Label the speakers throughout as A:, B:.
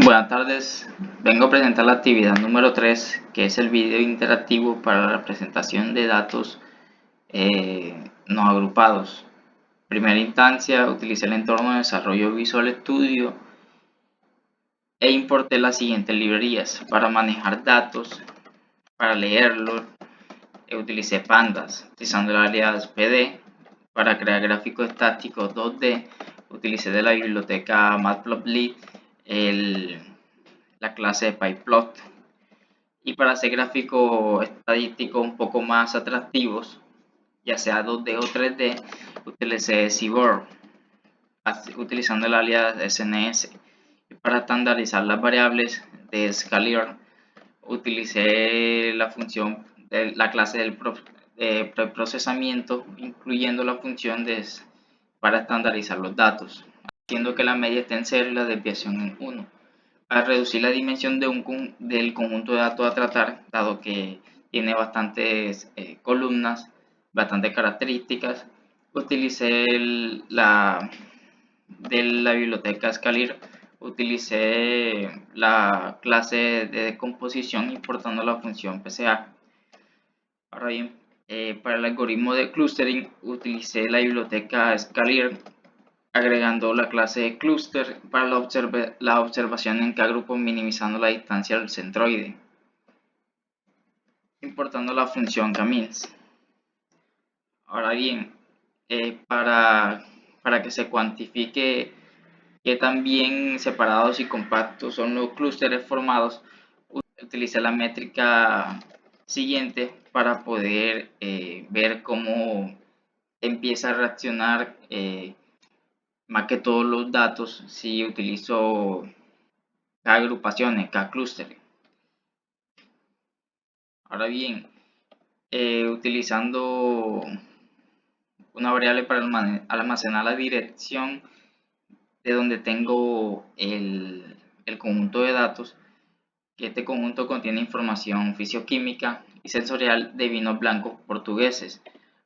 A: Buenas tardes, vengo a presentar la actividad número 3, que es el video interactivo para la representación de datos no agrupados. En primera instancia, utilicé el entorno de desarrollo Visual Studio e importé las siguientes librerías para manejar datos. Para leerlos, utilicé Pandas, utilizando el alias PD. Para crear gráficos estáticos 2D, utilicé de la biblioteca Matplotlib la clase de PyPlot. Y para hacer gráficos estadísticos un poco más atractivos, ya sea 2D o 3D, utilicé Seaborn utilizando el alias SNS. Y para estandarizar las variables de Scalier, utilicé la función de la clase de preprocesamiento, incluyendo la función para estandarizar los datos, haciendo que la media esté en 0 y la desviación en 1. Para reducir la dimensión del conjunto de datos a tratar, dado que tiene bastantes columnas, bastantes características, utilicé de la biblioteca Scalier, utilicé la clase de decomposición importando la función PCA. Ahora bien, para el algoritmo de clustering utilicé la biblioteca Scalier, agregando la clase de cluster para la observación en cada grupo, minimizando la distancia del centroide, importando la función camins. Ahora bien, para que se cuantifique qué tan bien separados y compactos son los clústeres formados, utilicé la métrica siguiente para poder ver cómo empieza a reaccionar más que todos los datos si utilizo cada agrupación, cada clúster. Ahora bien, utilizando una variable para almacenar la dirección de donde tengo el conjunto de datos, que este conjunto contiene información fisioquímica y sensorial de vinos blancos portugueses,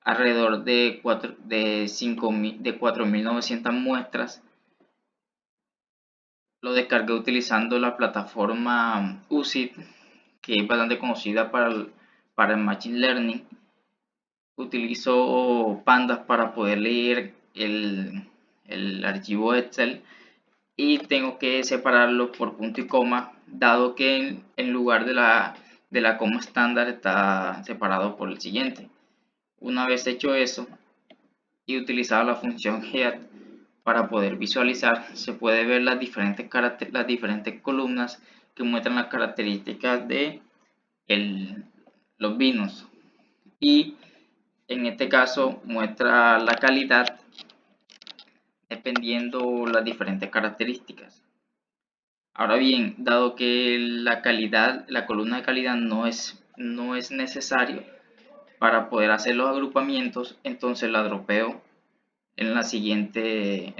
A: alrededor de 4.900 muestras. Lo descargué utilizando la plataforma UCID, que es bastante conocida para el Machine Learning. Utilizo Pandas para poder leer el archivo Excel y tengo que separarlo por punto y coma, dado que en lugar de la coma estándar está separado por el siguiente. Una vez hecho eso y utilizado la función head para poder visualizar, se puede ver las diferentes columnas que muestran las características de los vinos, y en este caso muestra la calidad dependiendo las diferentes características. Ahora bien, dado que la columna de calidad no es necesario para poder hacer los agrupamientos, entonces la dropeo en la siguiente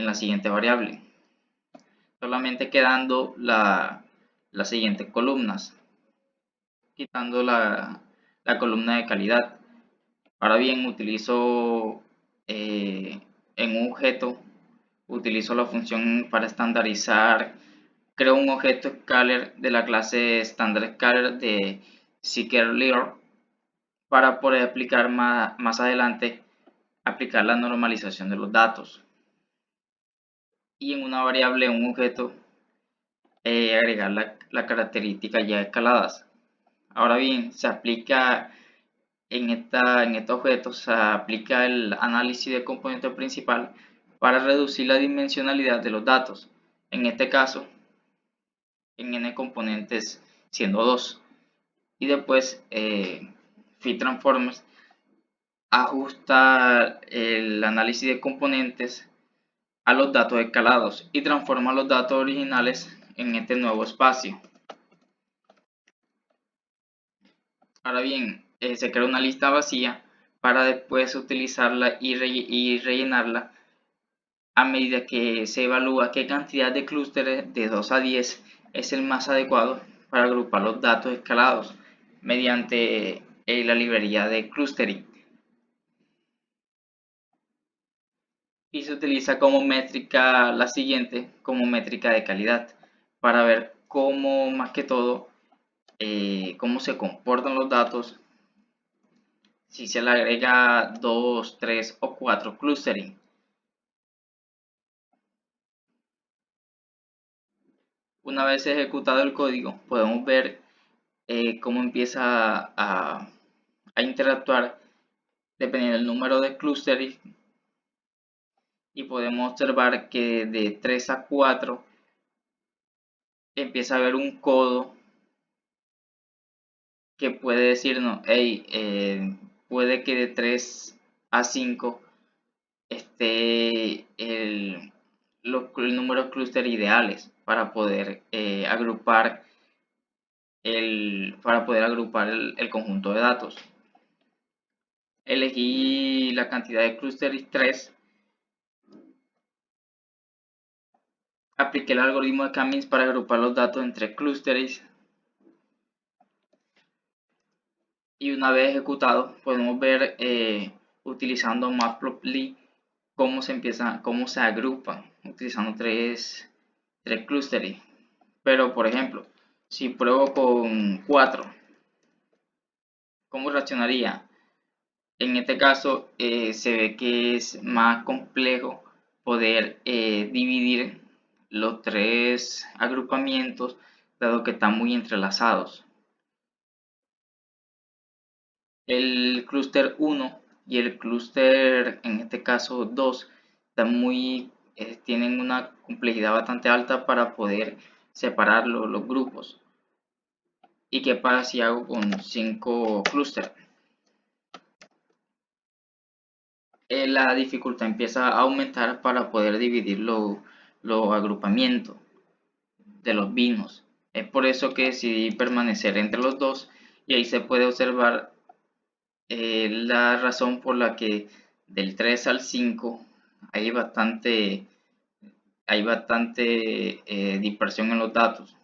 A: variable, solamente quedando las siguientes columnas, quitando la columna de calidad. Ahora bien, utilizo en un objeto, utilizo la función para estandarizar. Creo un objeto scalar de la clase standard scalar de scikit-learn para poder aplicar más adelante aplicar la normalización de los datos. Y en una variable, en un objeto, agregar la característica ya escaladas. Ahora bien, se aplica en este objeto, se aplica el análisis del componente principal para reducir la dimensionalidad de los datos. En este caso, en n componentes siendo 2. Y después, Fit Transformers ajusta el análisis de componentes a los datos escalados y transforma los datos originales en este nuevo espacio. Ahora bien, se crea una lista vacía para después utilizarla y rellenarla a medida que se evalúa qué cantidad de clústeres de 2 a 10 es el más adecuado para agrupar los datos escalados mediante la librería de clustering. Y se utiliza como métrica la siguiente, como métrica de calidad, para ver cómo, más que todo, cómo se comportan los datos si se le agrega 2, 3 o 4 clustering. Una vez ejecutado el código, podemos ver cómo empieza a interactuar dependiendo del número de clusters, y podemos observar que de 3 a 4 empieza a haber un codo que puede decirnos, hey, puede que de 3 a 5 esté el número de clúster ideales para poder agrupar el conjunto de datos. Elegí la cantidad de clústeres 3. Apliqué el algoritmo de K-means para agrupar los datos entre clústeres. Y una vez ejecutado, podemos ver utilizando Matplotlib cómo se agrupan utilizando tres clústeres. Pero por ejemplo, si pruebo con 4, ¿cómo reaccionaría? En este caso se ve que es más complejo poder dividir los 3 agrupamientos, dado que están muy entrelazados. El clúster 1 y el clúster, en este caso 2, tienen una complejidad bastante alta para poder separar los grupos. ¿Y qué pasa si hago con 5 clústeres? La dificultad empieza a aumentar para poder dividir los agrupamientos de los binos. Es por eso que decidí permanecer entre los dos, y ahí se puede observar la razón por la que del 3 al 5 hay bastante dispersión en los datos.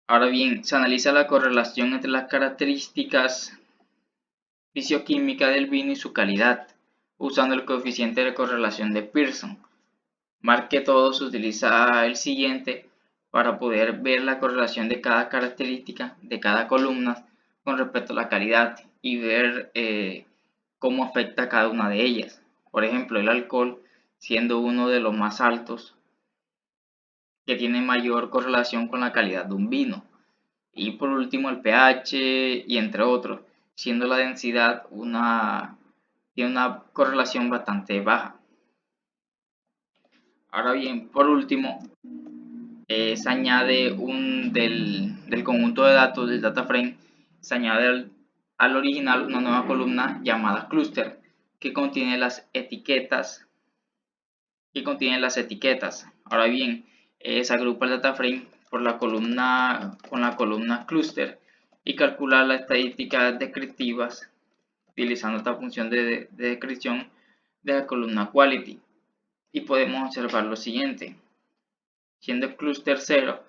A: Ahora bien, se analiza la correlación entre las características fisioquímicas del vino y su calidad, usando el coeficiente de correlación de Pearson. Más que todo se utiliza el siguiente para poder ver la correlación de cada característica de cada columna con respecto a la calidad y ver cómo afecta a cada una de ellas. Por ejemplo, el alcohol, siendo uno de los más altos, que tiene mayor correlación con la calidad de un vino. Y por último el pH, y entre otros, siendo la densidad tiene una correlación bastante baja. Ahora bien, por último, se añade del conjunto de datos del data frame, se añade al original una nueva columna llamada cluster, que contiene las etiquetas. Ahora bien, se agrupa el data frame con la columna cluster y calcula las estadísticas descriptivas utilizando esta función de descripción de la columna quality. Y podemos observar lo siguiente: siendo el cluster 0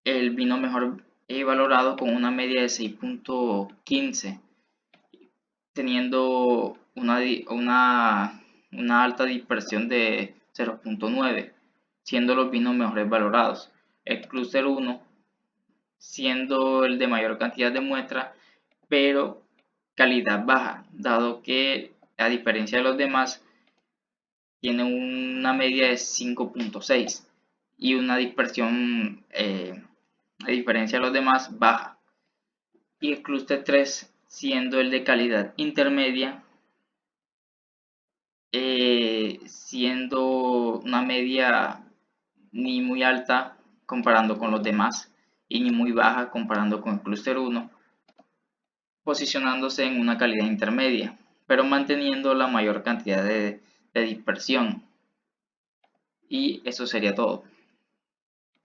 A: el vino mejor valorado con una media de 6.15, teniendo una alta dispersión de 0.9, siendo los vinos mejores valorados. El clúster 1 siendo el de mayor cantidad de muestras, pero calidad baja, dado que a diferencia de los demás tiene una media de 5.6 y una dispersión a diferencia de los demás baja. Y el clúster 3 siendo el de calidad intermedia, siendo una media ni muy alta comparando con los demás y ni muy baja comparando con el clúster 1, posicionándose en una calidad intermedia, pero manteniendo la mayor cantidad de dispersión. Y eso sería todo.